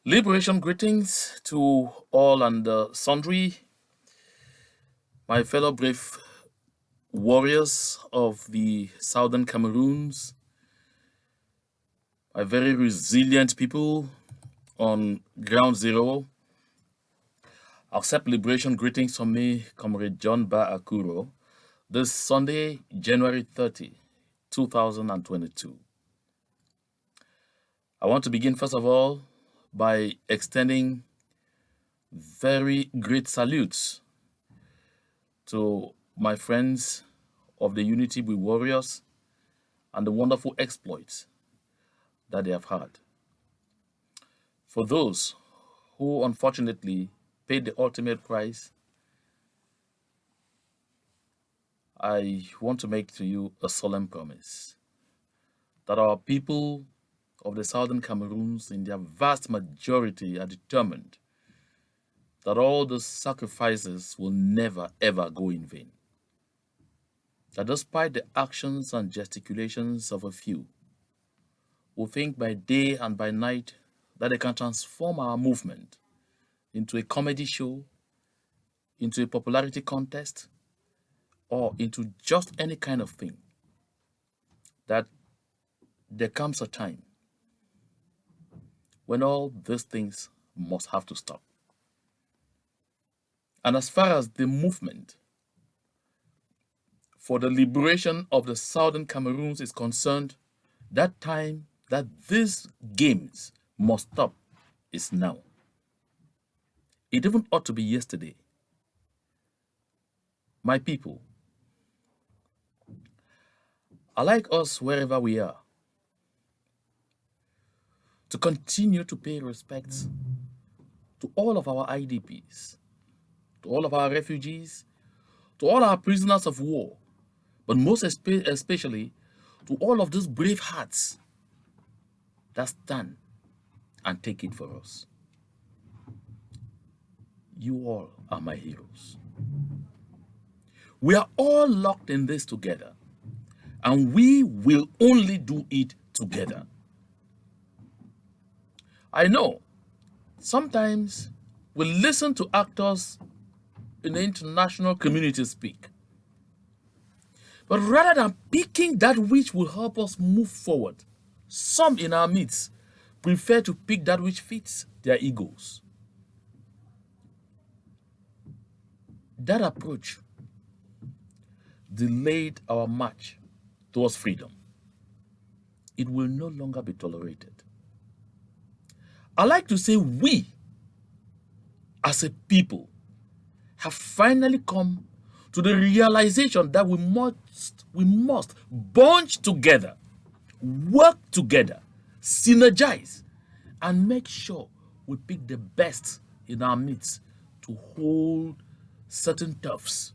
Liberation greetings to all and sundry, my fellow brave warriors of the southern Cameroons, my very resilient people on ground zero. Accept liberation greetings from me, Comrade John Akuroh, this Sunday, January 30, 2022. I want to begin, first of all, by extending very great salutes to my friends of the Unity We Warriors and the wonderful exploits that they have had. For those who unfortunately paid the ultimate price, I want to make to you a solemn promise that our people of the southern Cameroons, in their vast majority, are determined that all the sacrifices will never ever go in vain. That despite the actions and gesticulations of a few who think by day and by night that they can transform our movement into a comedy show, into a popularity contest, or into just any kind of thing, that there comes a time when all these things must have to stop. And as far as the movement for the liberation of the southern Cameroons is concerned, that time that these games must stop is now. It even ought to be yesterday. My people, I like us wherever we are to continue to pay respects to all of our IDPs, to all of our refugees, to all our prisoners of war, but most especially to all of those brave hearts that stand and take it for us. You all are my heroes. We are all locked in this together, and we will only do it together. I know sometimes we listen to actors in the international community speak, but rather than picking that which will help us move forward, some in our midst prefer to pick that which fits their egos. That approach delayed our march towards freedom. It will no longer be tolerated. I like to say we, as a people, have finally come to the realization that we must bunch together, work together, synergize, and make sure we pick the best in our midst to hold certain turfs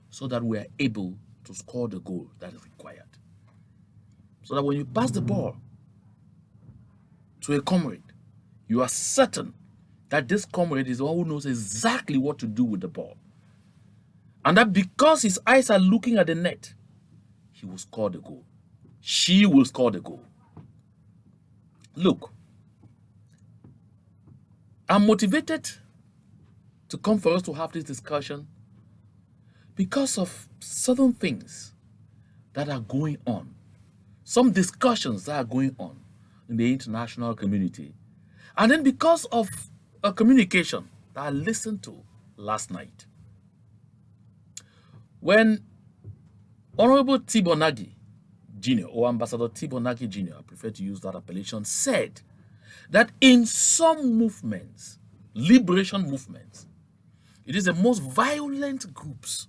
so that we are able to score the goal that is required. So that when you pass the ball to a comrade, you are certain that this comrade is the one who knows exactly what to do with the ball. And that because his eyes are looking at the net, he will score the goal. She will score the goal. Look, I'm motivated to come for us to have this discussion because of certain things that are going on, some discussions that are going on in the international community, and then because of a communication that I listened to last night. When Honorable Tibonagi Jr., or Ambassador Tibonagi Jr., I prefer to use that appellation, said that in some movements, liberation movements, it is the most violent groups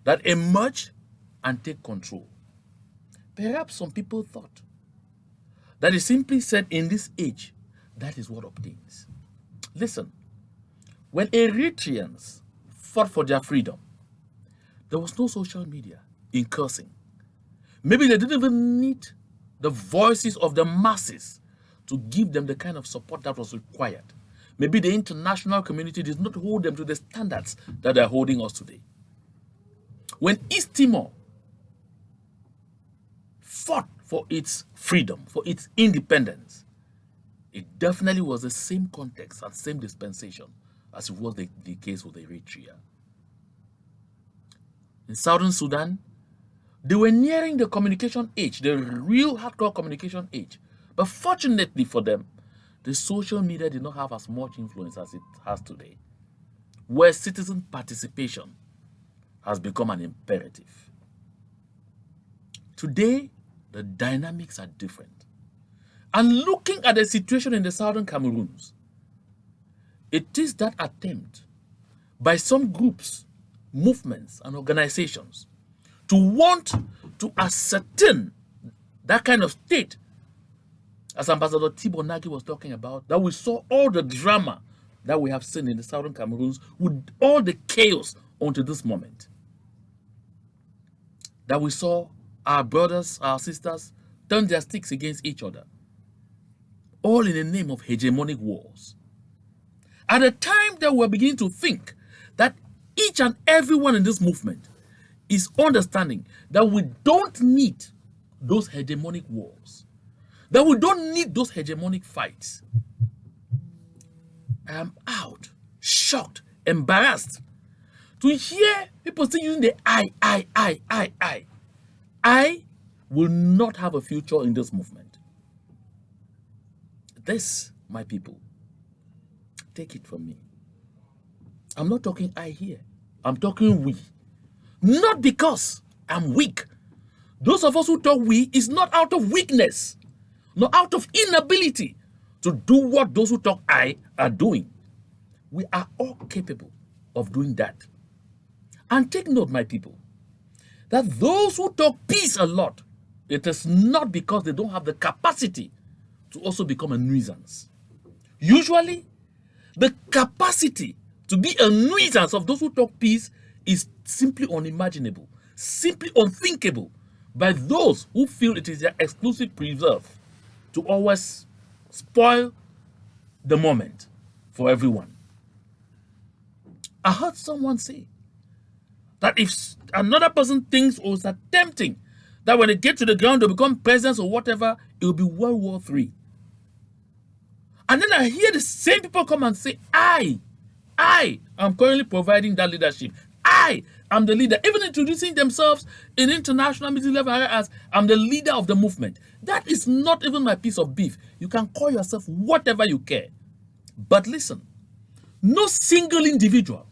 that emerge and take control. Perhaps some people thought that he simply said in this age, that is what obtains. Listen, when Eritreans fought for their freedom, there was no social media in cursing. Maybe they didn't even need the voices of the masses to give them the kind of support that was required. Maybe the international community did not hold them to the standards that they're holding us today. When East Timor fought for its freedom, for its independence, It definitely was the same context and same dispensation as it was the case with Eritrea. In Southern Sudan, they were nearing the communication age, the real hardcore communication age. But fortunately for them, the social media did not have as much influence as it has today, where citizen participation has become an imperative. Today, the dynamics are different. And looking at the situation in the southern Cameroons, it is that attempt by some groups, movements, and organizations to want to ascertain that kind of state, as Ambassador Thibaut Nagy was talking about, that we saw all the drama that we have seen in the southern Cameroons with all the chaos until this moment. That we saw our brothers, our sisters turn their sticks against each other, all in the name of hegemonic wars. At a time that we're beginning to think that each and everyone in this movement is understanding that we don't need those hegemonic wars, that we don't need those hegemonic fights. I am out, shocked, embarrassed to hear people still using the I. I will not have a future in this movement. This, my people, take it from me. I'm not talking I here. I'm talking we. Not because I'm weak. Those of us who talk we is not out of weakness, not out of inability to do what those who talk I are doing. We are all capable of doing that. And take note, my people, that those who talk peace a lot, it is not because they don't have the capacity to also become a nuisance. Usually, the capacity to be a nuisance of those who talk peace is simply unimaginable, simply unthinkable by those who feel it is their exclusive preserve to always spoil the moment for everyone. I heard someone say that if another person thinks or is attempting that when they get to the ground they become presidents or whatever, it will be World War III. And then I hear the same people come and say, I am currently providing that leadership. I am the leader, even introducing themselves in international meeting level as I'm the leader of the movement. That is not even my piece of beef. You can call yourself whatever you care. But listen, no single individual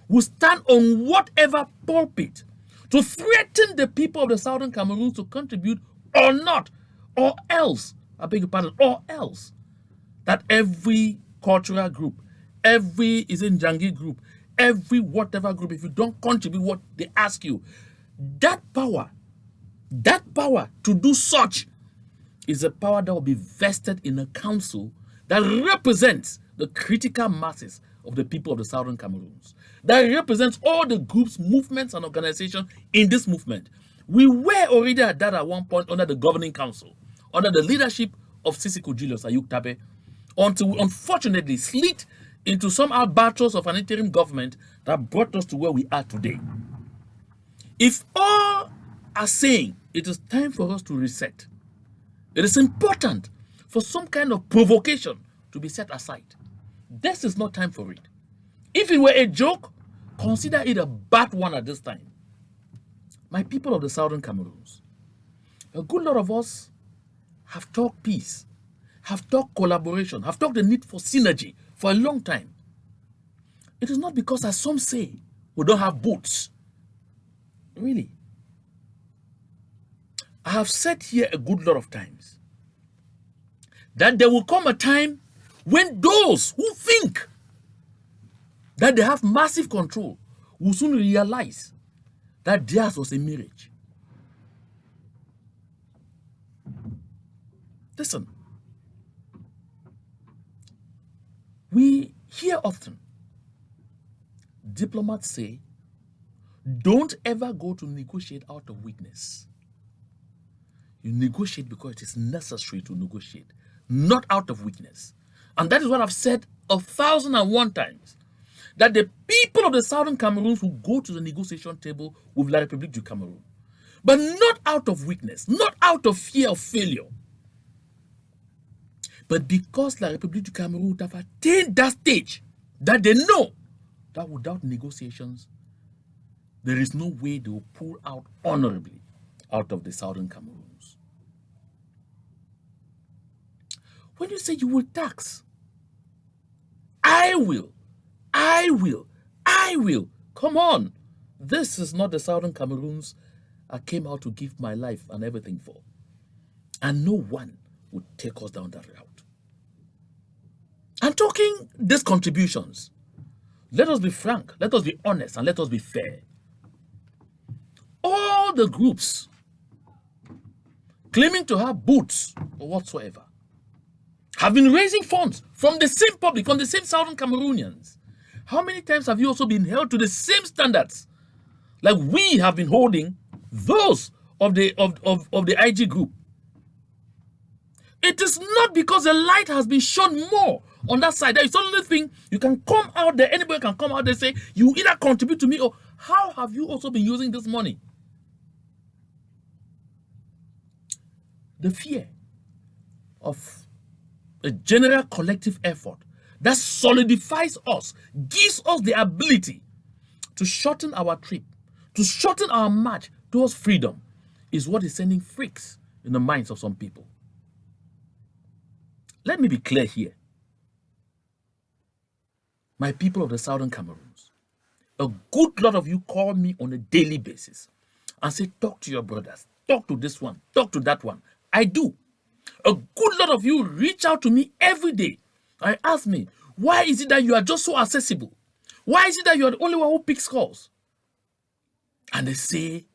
will stand on whatever pulpit to threaten the people of the southern Cameroon to contribute or not, or else, I beg your pardon, or else, that every cultural group, every Njangi group, every whatever group, if you don't contribute what they ask you, that power to do such is a power that will be vested in a council that represents the critical masses of the people of the southern Cameroons, that represents all the groups, movements, and organizations in this movement. We were already at that at one point under the governing council, under the leadership of Sisiku Julius Ayuk Tabe, until we unfortunately slid into some albatross of an interim government that brought us to where we are today. If all are saying it is time for us to reset, it is important for some kind of provocation to be set aside. This is not time for it. If it were a joke, consider it a bad one at this time. My people of the southern Cameroons, a good lot of us have talked peace, have talked collaboration, have talked the need for synergy for a long time. It is not because, as some say, we don't have boots. Really. I have said here a good lot of times that there will come a time when those who think that they have massive control will soon realize that theirs was a mirage. Listen, we hear often diplomats say, don't ever go to negotiate out of weakness. You negotiate because it is necessary to negotiate, not out of weakness. And that is what I've said 1,001 times, that the people of the southern Cameroons will go to the negotiation table with La République du Cameroon, but not out of weakness, not out of fear of failure. But because La République du Cameroon would have attained that stage, that they know that without negotiations, there is no way they will pull out honorably out of the southern Cameroons. When you say you will tax, I will. Come on. This is not the southern Cameroons I came out to give my life and everything for. And no one would take us down that route. I'm talking these contributions. Let us be frank, let us be honest, and let us be fair. All the groups claiming to have boots or whatsoever have been raising funds from the same public, from the same southern Cameroonians. How many times have you also been held to the same standards like we have been holding those of the IG group? It is not because the light has been shone more on that side. That is the only thing you can come out there. Anybody can come out there and say, you either contribute to me or how have you also been using this money? The fear of a general collective effort that solidifies us, gives us the ability to shorten our trip, to shorten our march towards freedom, is what is sending freaks in the minds of some people. Let me be clear here. My people of the southern Cameroons, a good lot of you call me on a daily basis and say, talk to your brothers, talk to this one, talk to that one. I do. A good lot of you reach out to me every day and ask me, why is it that you are just so accessible? Why is it that you are the only one who picks calls? And they say,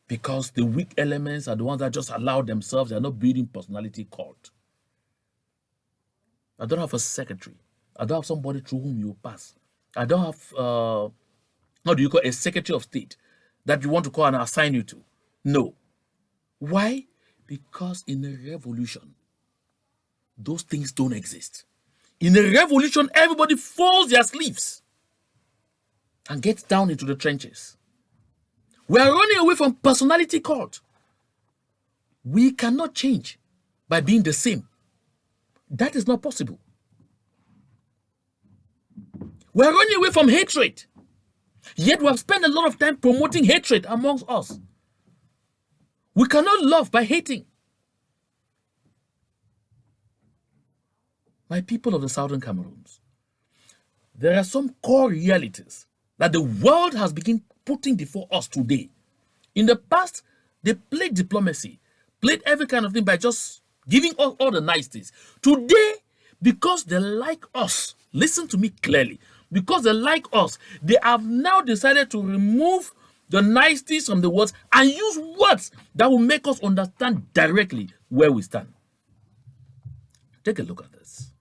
because the weak elements are the ones that just allow themselves, they are not building personality cult. I don't have a secretary. I don't have somebody through whom you pass. I don't have, what do you call a secretary of state that you want to call and assign you to. No. Why? Because in a revolution, those things don't exist. In a revolution, everybody folds their sleeves and gets down into the trenches. We are running away from personality cult. We cannot change by being the same. That is not possible. We are running away from hatred. Yet we have spent a lot of time promoting hatred amongst us. We cannot love by hating. My people of the southern Cameroons, there are some core realities that the world has begun putting before us today. In the past, they played diplomacy, played every kind of thing by just giving us all the niceties. Today, because they like us, listen to me clearly, because they like us, they have now decided to remove the niceties from the words and use words that will make us understand directly where we stand. Take a look at this.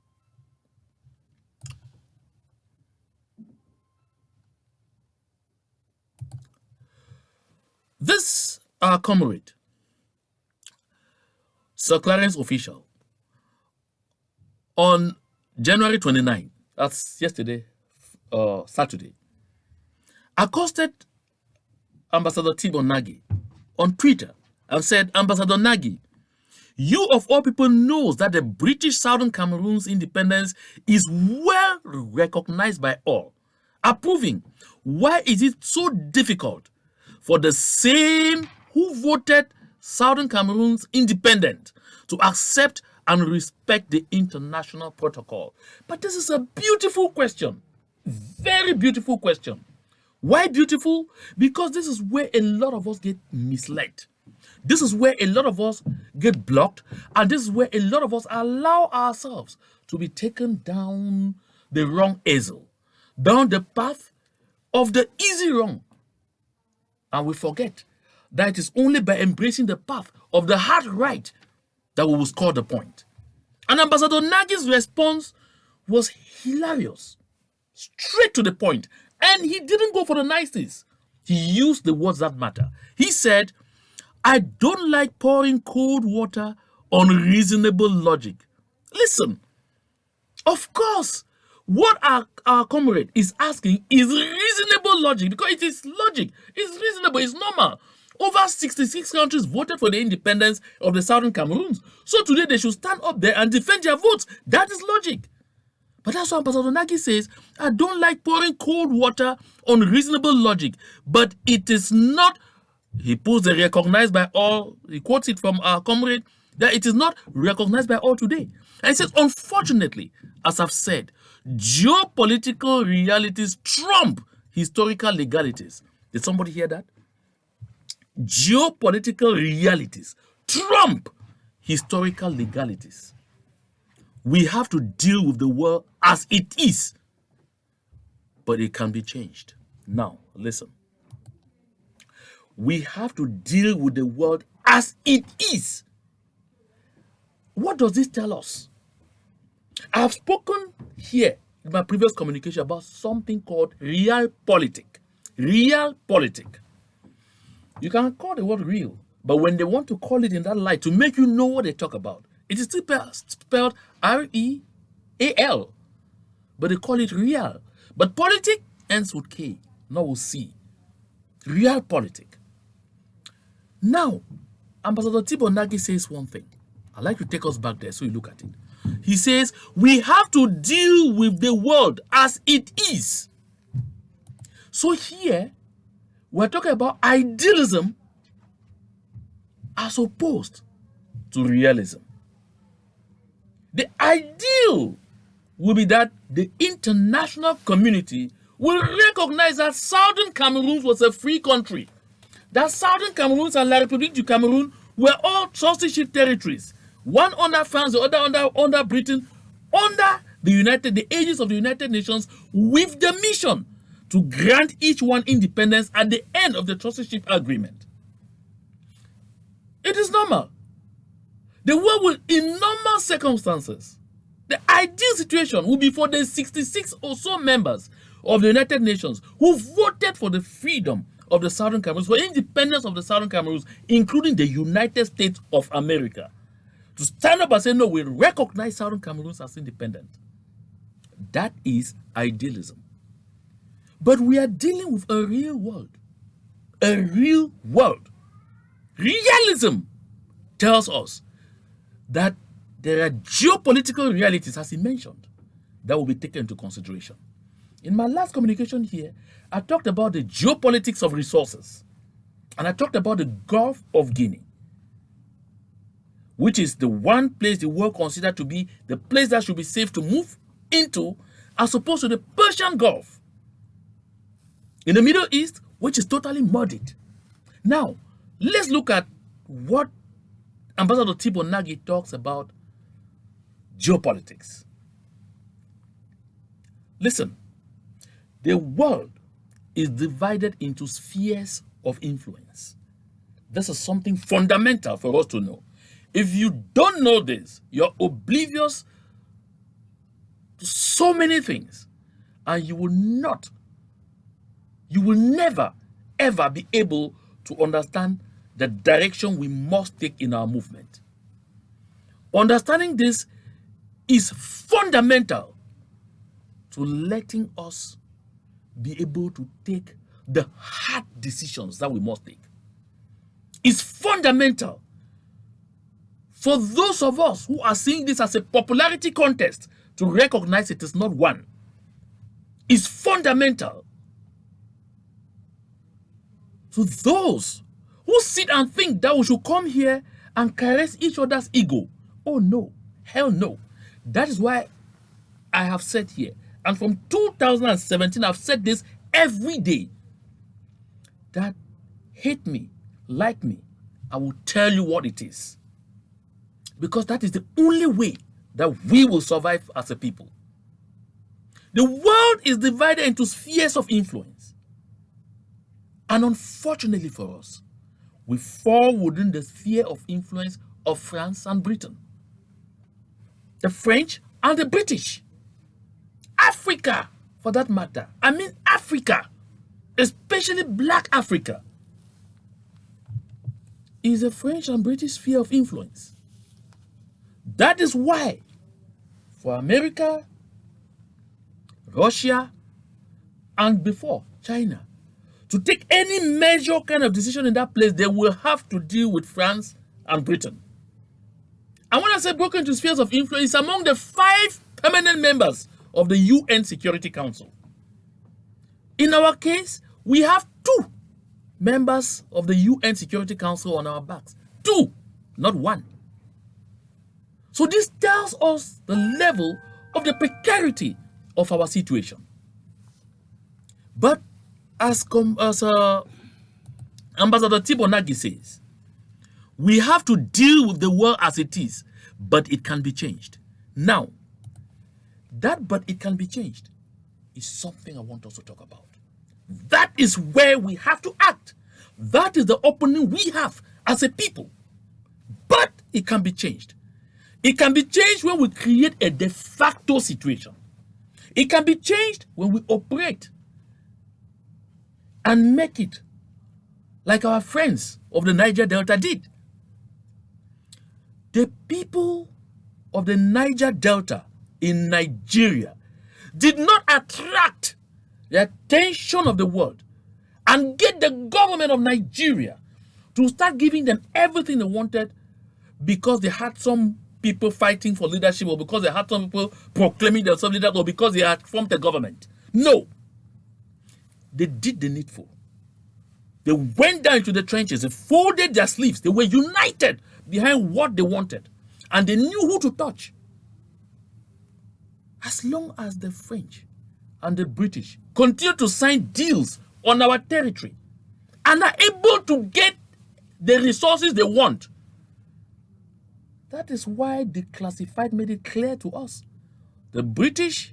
This, our comrade, Sir Clarence Official, on January 29, that's yesterday, Saturday, accosted Ambassador Thibaut Nagy on Twitter and said, Ambassador Nagy, you of all people knows that the British Southern Cameroon's independence is well recognized by all. Approving, why is it so difficult for the same who voted Southern Cameroon's independent to accept and respect the international protocol? But this is a beautiful question. Very beautiful question. Why beautiful? Because this is where a lot of us get misled. This is where a lot of us get blocked. And this is where a lot of us allow ourselves to be taken down the wrong hazel, down the path of the easy wrong. And we forget that it is only by embracing the path of the hard right that we will score the point. And Ambassador Nagy's response was hilarious, straight to the point. And he didn't go for the niceties. He used the words that matter. He said, I don't like pouring cold water on reasonable logic. Listen, of course, what our comrade is asking is reasonable logic, because it is logic. It's reasonable. It's normal. Over 66 countries voted for the independence of the Southern Cameroons. So today they should stand up there and defend their votes. That is logic. But that's what Ambassador Nagy says. I don't like pouring cold water on reasonable logic. But it is not, he puts the recognized by all, he quotes it from our comrade, that it is not recognized by all today. And he says, unfortunately, as I've said, geopolitical realities trump historical legalities. Did somebody hear that? Geopolitical realities trump historical legalities. We have to deal with the world as it is, but it can be changed. Now, listen. We have to deal with the world as it is. What does this tell us? I have spoken here in my previous communication about something called realpolitik. Realpolitik. You can call the word real, but when they want to call it in that light to make you know what they talk about, it is still spelled R-E-A-L, but they call it real. But politic ends with K, not with C. Realpolitik. Now, Ambassador Thibaut Nagy says one thing. I'd like to take us back there so you look at it. He says, we have to deal with the world as it is. So here, we're talking about idealism as opposed to realism. The ideal will be that the international community will recognize that Southern Cameroon was a free country. That Southern Cameroon and La République du Cameroun were all trusteeship territories. One under France, the other under Britain, under the aegis of the United Nations, with the mission to grant each one independence at the end of the trusteeship agreement. It is normal. The world will, in normal circumstances, the ideal situation will be for the 66 or so members of the United Nations who voted for the freedom of the Southern Cameroons, for independence of the Southern Cameroons, including the United States of America, to stand up and say, no, we recognize Southern Cameroons as independent. That is idealism. But we are dealing with a real world. A real world. Realism tells us that there are geopolitical realities, as he mentioned, that will be taken into consideration. In my last communication here, I talked about the geopolitics of resources. And I talked about the Gulf of Guinea, which is the one place the world considered to be the place that should be safe to move into, as opposed to the Persian Gulf in the Middle East, which is totally muddied. Now, let's look at what Ambassador Thibaut Nagy talks about geopolitics. Listen, the world is divided into spheres of influence. This is something fundamental for us to know. If you don't know this, you're oblivious to so many things, and you will never, ever be able to understand the direction we must take in our movement. Understanding this is fundamental to letting us be able to take the hard decisions that we must take. It's fundamental for those of us who are seeing this as a popularity contest to recognize it is not one. It's fundamental to those who sit and think that we should come here and caress each other's ego. Oh no, hell no. That is why I have said here, and from 2017 I've said this every day, that hate me, like me, I will tell you what it is. Because that is the only way that we will survive as a people. The world is divided into spheres of influence. And unfortunately for us, we fall within the sphere of influence of France and Britain, the French and the British, Africa for that matter. I mean Africa, especially Black Africa, is a French and British sphere of influence. That is why for America, Russia, and before China to take any major kind of decision in that place, they will have to deal with France and Britain. And when I say broken into spheres of influence, it's among the 5 permanent members of the UN Security Council. In our case, we have 2 members of the UN Security Council on our backs. 2, not 1. So this tells us the level of the precarity of our situation. But as Ambassador Tibonagi says, we have to deal with the world as it is, but it can be changed. Now, that "but it can be changed" is something I want us to talk about. That is where we have to act. That is the opening we have as a people. But it can be changed. It can be changed when we create a de facto situation. It can be changed when we operate and make it like our friends of the Niger Delta did. The people of the Niger Delta in Nigeria did not attract the attention of the world and get the government of Nigeria to start giving them everything they wanted because they had some people fighting for leadership, or because they had some people proclaiming themselves leaders, or because they had formed a government. No. They did the needful. They went down into the trenches, they folded their sleeves, they were united behind what they wanted, and they knew who to touch. As long as the French and the British continue to sign deals on our territory and are able to get the resources they want, that is why the classified made it clear to us. The British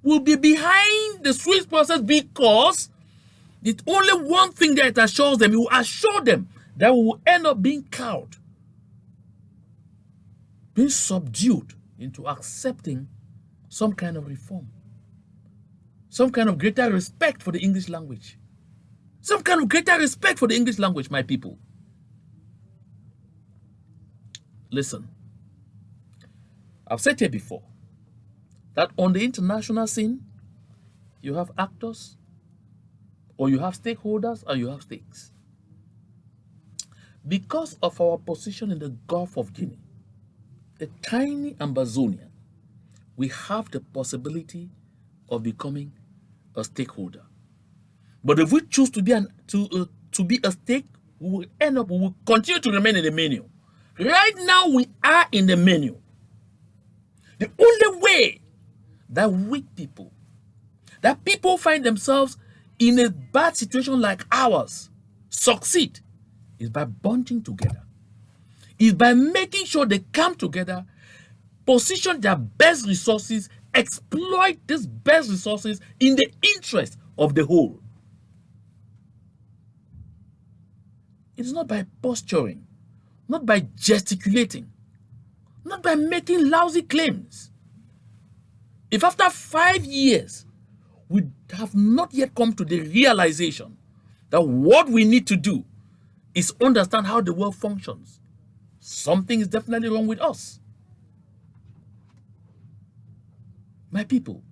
will be behind the Swiss process because it's only one thing that assures them. It will assure them that we will end up being cowed, being subdued into accepting some kind of reform, some kind of greater respect for the English language, some kind of greater respect for the English language, my people. Listen, I've said here before that on the international scene, you have actors, or you have stakeholders, or you have stakes. Because of our position in the Gulf of Guinea, the tiny Ambazonia, we have the possibility of becoming a stakeholder. But if we choose to be a stake, we will continue to remain in the menu. Right now, we are in the menu. The only way that weak people, that people find themselves in a bad situation like ours, succeed is by bonding together. Is by making sure they come together, position their best resources, exploit these best resources in the interest of the whole. It is not by posturing, not by gesticulating, not by making lousy claims. If after 5 years we have not yet come to the realization that what we need to do is understand how the world functions, something is definitely wrong with us. My people,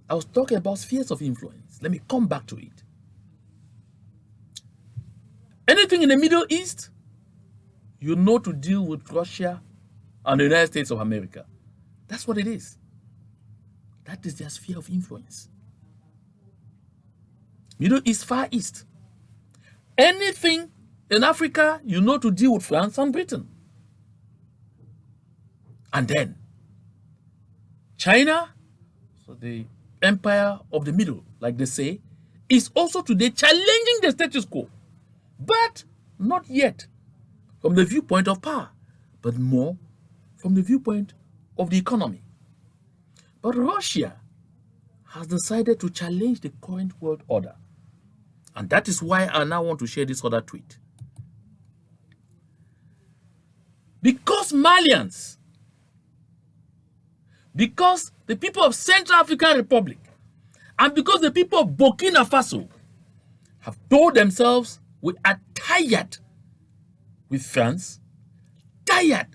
I was talking about spheres of influence. Let me come back to it. Anything in the Middle East, you know to deal with Russia and the United States of America. That's what it is. That is their sphere of influence. Middle East, Far East. Anything in Africa, you know to deal with France and Britain. And then China, so the empire of the middle, like they say, is also today challenging the status quo. But not yet from the viewpoint of power, but more from the viewpoint of the economy. But Russia has decided to challenge the current world order. And that is why I now want to share this other tweet. Because Malians, because the people of Central African Republic, and because the people of Burkina Faso have told themselves we are tired with France, tired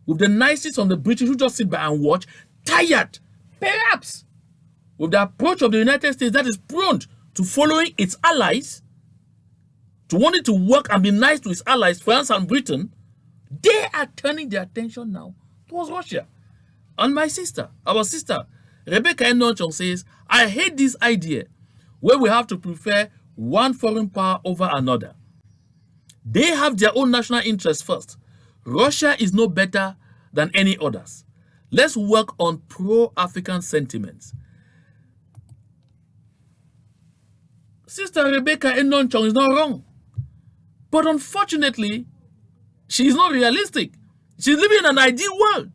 with the niceties of the British who just sit by and watch, tired, perhaps, with the approach of the United States that is prone to following its allies, to wanting to work and be nice to its allies, France and Britain, they are turning their attention now towards Russia. And our sister, Rebecca Enonchong says, I hate this idea where we have to prefer one foreign power over another. They have their own national interests first. Russia is no better than any others. Let's work on pro-African sentiments. Sister Rebecca Enonchong is not wrong. But unfortunately, she is not realistic. She's living in an ideal world.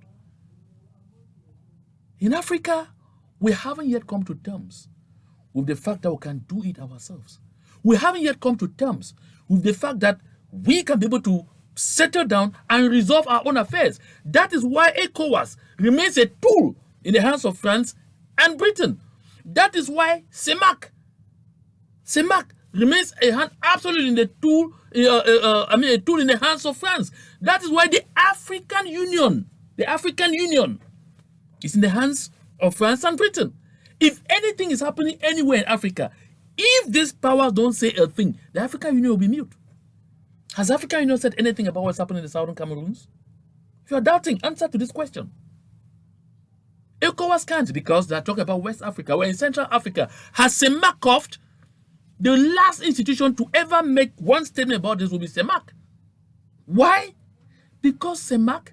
In Africa, we haven't yet come to terms with the fact that we can do it ourselves. We haven't yet come to terms with the fact that we can be able to settle down and resolve our own affairs. That is why ECOWAS remains a tool in the hands of France and Britain. That is why CEMAC remains absolutely in the tool, a tool in the hands of France. That is why the African Union is in the hands of France and Britain. If anything is happening anywhere in Africa, if these powers don't say a thing, the African Union will be mute. Has the African Union said anything about what's happening in the southern Cameroons? If you're doubting, answer to this question. ECOWAS can't, because they're talking about West Africa. We're in Central Africa. Has CEMAC, the last institution to ever make one statement about this will be CEMAC. Why? Because CEMAC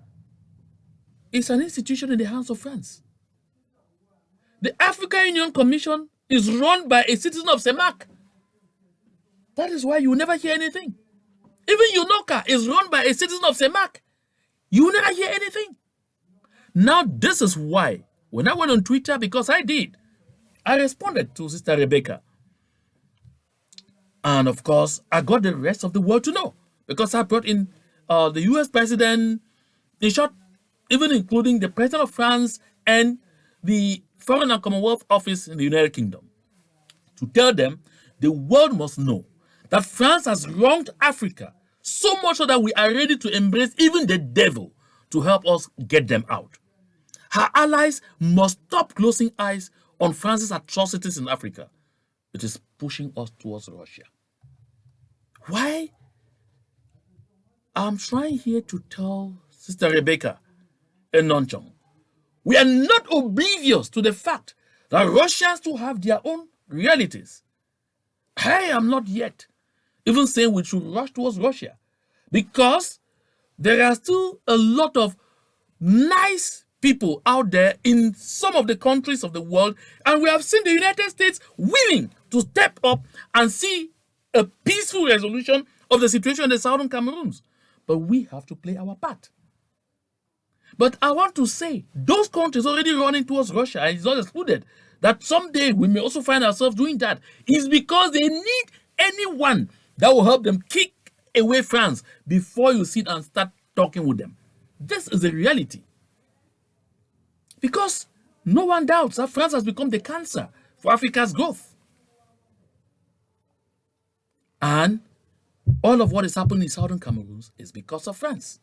is an institution in the hands of France. The African Union Commission is run by a citizen of CEMAC. That is why you will never hear anything. Even UNOCA is run by a citizen of CEMAC. You will never hear anything. Now, this is why, when I went on Twitter, because I responded to Sister Rebecca. And of course, I got the rest of the world to know, because I brought in the US president, in short, even including the president of France and the Foreign and Commonwealth Office in the United Kingdom, to tell them the world must know that France has wronged Africa so much so that we are ready to embrace even the devil to help us get them out. Her allies must stop closing eyes on France's atrocities in Africa. It is pushing us towards Russia. Why? I'm trying here to tell Sister Rebecca Enonchong, we are not oblivious to the fact that Russians too have their own realities. I am not yet even saying we should rush towards Russia, because there are still a lot of nice people out there in some of the countries of the world, and we have seen the United States willing to step up and see a peaceful resolution of the situation in the southern Cameroons. But we have to play our part. But I want to say, those countries already running towards Russia, and it's not excluded that someday we may also find ourselves doing that, is because they need anyone that will help them kick away France before you sit and start talking with them. This is the reality. Because no one doubts that France has become the cancer for Africa's growth. And all of what is happening in southern Cameroons is because of France.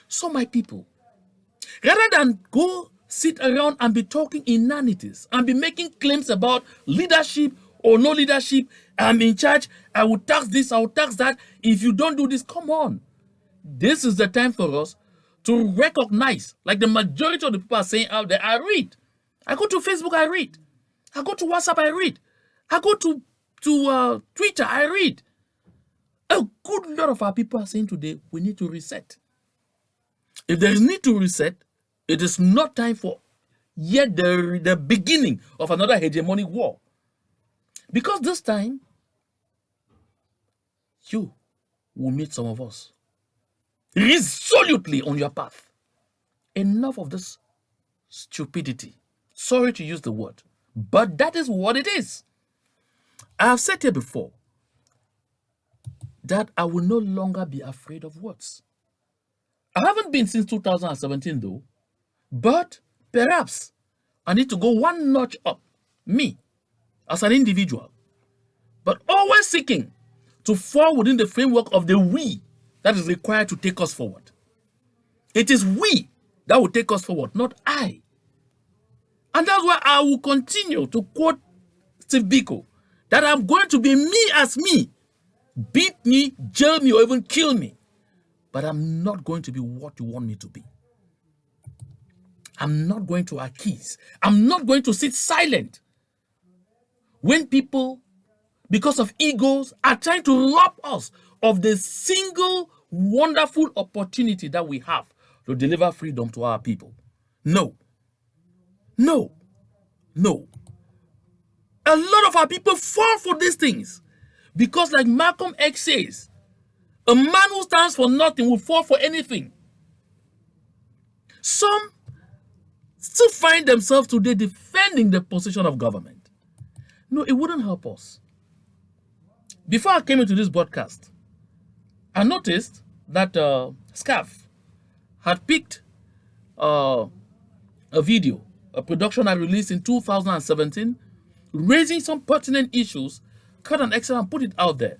So my people, rather than go sit around and be talking inanities and be making claims about leadership or no leadership, I'm in charge, I will tax this, I will tax that, if you don't do this, come on. This is the time for us to recognize, like the majority of the people are saying out there, I read. I go to Facebook, I read. I go to WhatsApp, I read. I go to Twitter, I read. A good lot of our people are saying today, we need to reset. If there is need to reset, it is not time for yet the beginning of another hegemonic war. Because this time, you will meet some of us resolutely on your path. Enough of this stupidity. Sorry to use the word, but that is what it is. I have said here before that I will no longer be afraid of words. I haven't been since 2017 though, but perhaps I need to go one notch up, me, as an individual, but always seeking to fall within the framework of the we that is required to take us forward. It is we that will take us forward, not I. And that's why I will continue to quote Steve Biko, that I'm going to be me as me. Beat me, jail me, or even kill me. But I'm not going to be what you want me to be. I'm not going to accuse. I'm not going to sit silent when people, because of egos, are trying to rob us of the single wonderful opportunity that we have to deliver freedom to our people. No. No. No. A lot of our people fall for these things because, like Malcolm X says, a man who stands for nothing will fall for anything. Some still find themselves today defending the position of government. No, it wouldn't help us. Before I came into this broadcast, I noticed that Scarf had picked a video, a production I released in 2017, raising some pertinent issues, cut an extra and put it out there.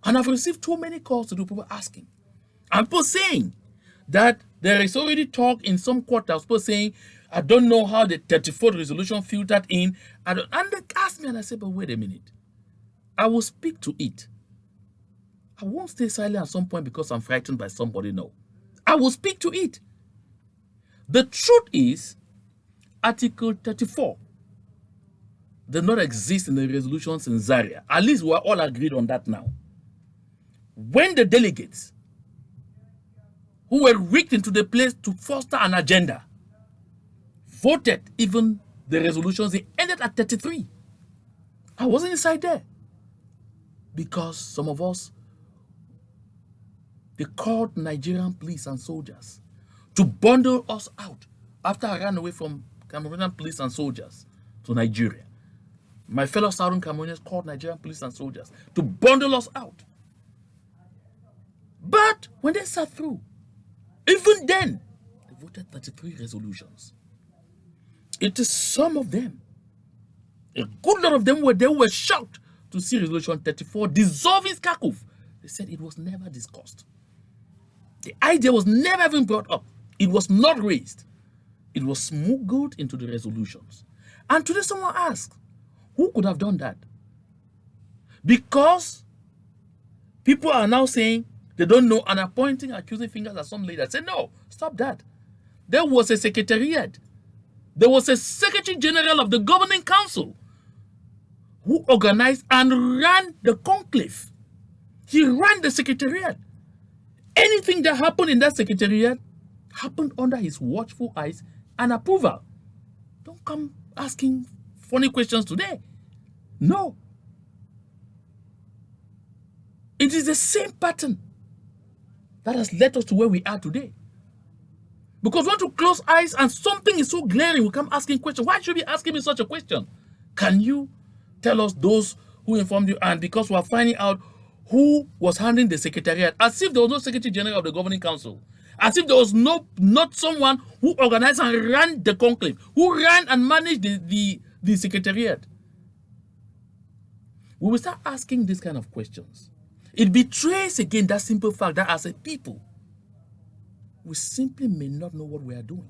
And I've received too many calls to do, people asking. And people saying that there is already talk in some quarters, people saying, I don't know how the 34th resolution filtered in. And they asked me, and I said, but wait a minute. I will speak to it. I won't stay silent at some point because I'm frightened by somebody, no. I will speak to it. The truth is, Article 34 does not exist in the resolutions in Zaria. At least we're all agreed on that now. When the delegates who were rigged into the place to foster an agenda voted even the resolutions, they ended at 33. I wasn't inside there because some of us, they called Nigerian police and soldiers to bundle us out after I ran away from Cameroonian police and soldiers to Nigeria. My fellow Southern Cameroonians called Nigerian police and soldiers to bundle us out. But when they sat through, even then, they voted 33 resolutions. It is some of them. A good lot of them were shocked to see resolution 34 dissolving SCACUF. They said it was never discussed. The idea was never even brought up. It was not raised. It was smuggled into the resolutions. And today someone asked, who could have done that? Because people are now saying they don't know and are pointing accusing fingers at some leader. Say, no, stop that. There was a secretariat. There was a Secretary General of the Governing Council who organized and ran the conclave. He ran the secretariat. Anything that happened in that secretariat happened under his watchful eyes and approval. Don't come asking funny questions today. No. It is the same pattern that has led us to where we are today. Because we want to close eyes and something is so glaring, we come asking questions. Why should we be asking me such a question? Can you tell us those who informed you? And because we are finding out who was handling the secretariat, as if there was no Secretary General of the Governing Council, as if there was not someone who organized and ran the conclave, who ran and managed the secretariat. We will start asking these kind of questions. It betrays again that simple fact that as a people, we simply may not know what we are doing.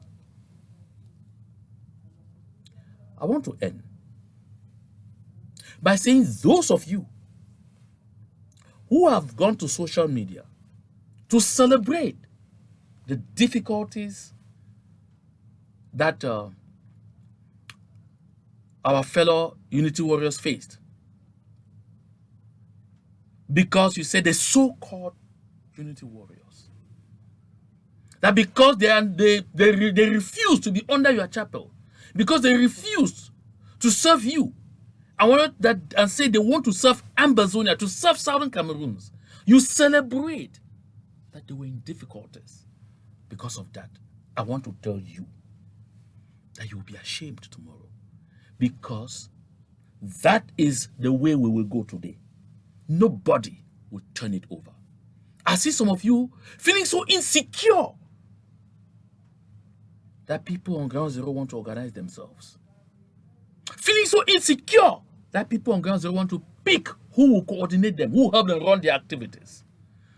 I want to end by saying those of you who have gone to social media to celebrate the difficulties that our fellow Unity Warriors faced, because you said the so-called Unity Warriors, that because they refuse to be under your chapel, because they refuse to serve you, and say they want to serve Ambazonia, to serve Southern Cameroons, you celebrate that they were in difficulties. Because of that, I want to tell you that you will be ashamed tomorrow, because that is the way we will go today. Nobody will turn it over. I see some of you feeling so insecure that people on Ground Zero want to organize themselves. Feeling so insecure that people on Ground Zero want to pick who will coordinate them, who will help them run their activities.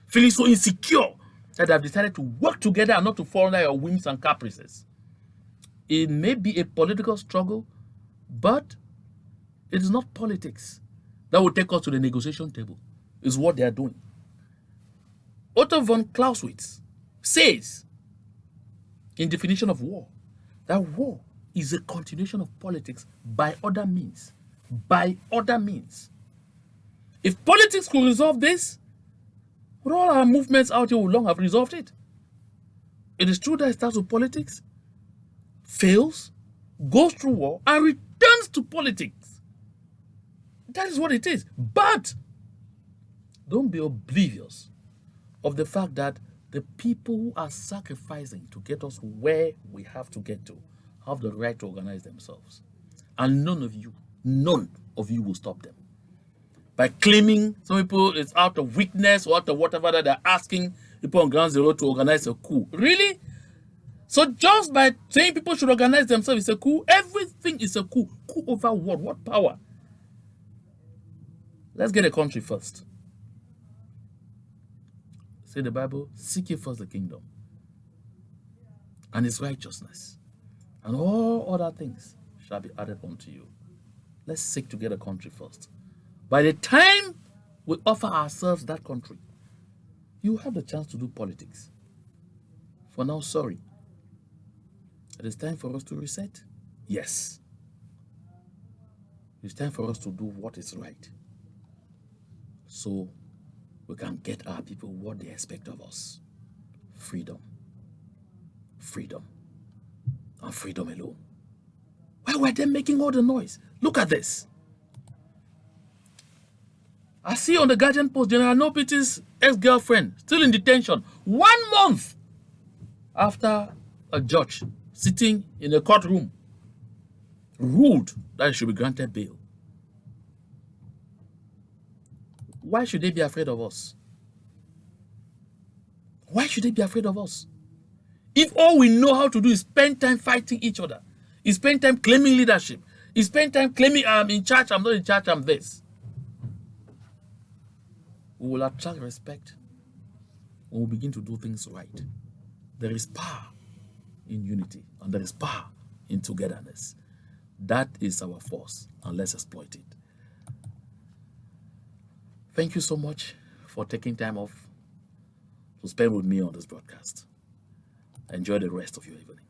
Feeling so insecure that they have decided to work together and not to fall under your whims and caprices. It may be a political struggle, but it is not politics that will take us to the negotiation table. Is what they are doing. Otto von Clausewitz says, in definition of war, that war is a continuation of politics by other means. By other means. If politics could resolve this, would all our movements out here would long have resolved it. It is true that it starts with politics, fails, goes through war, and returns to politics. That is what it is. But don't be oblivious of the fact that the people who are sacrificing to get us where we have to get to have the right to organize themselves. And none of you will stop them. By claiming some people it's out of weakness or out of whatever that they're asking people on ground zero to organize a coup. Really? So just by saying people should organize themselves is a coup, everything is a coup. Coup over what? What power? Let's get a country first. Say the Bible, seek ye first the kingdom and its righteousness, and all other things shall be added unto you. Let's seek to get a country first. By the time we offer ourselves that country, you have the chance to do politics. For now, sorry. It is time for us to reset. Yes. It's time for us to do what is right, so we can get our people what they expect of us. Freedom. Freedom. And freedom alone. Why were they making all the noise? Look at this. I see on the Guardian post, General Nopiti's ex-girlfriend still in detention 1 month after a judge sitting in a courtroom ruled that he should be granted bail. Why should they be afraid of us? Why should they be afraid of us? If all we know how to do is spend time fighting each other, is spend time claiming leadership, is spend time claiming I'm in charge, I'm not in charge, I'm this, we will attract respect when we begin to do things right. There is power in unity, and there is power in togetherness. That is our force, and let's exploit it. Thank you so much for taking time off to spend with me on this broadcast. Enjoy the rest of your evening.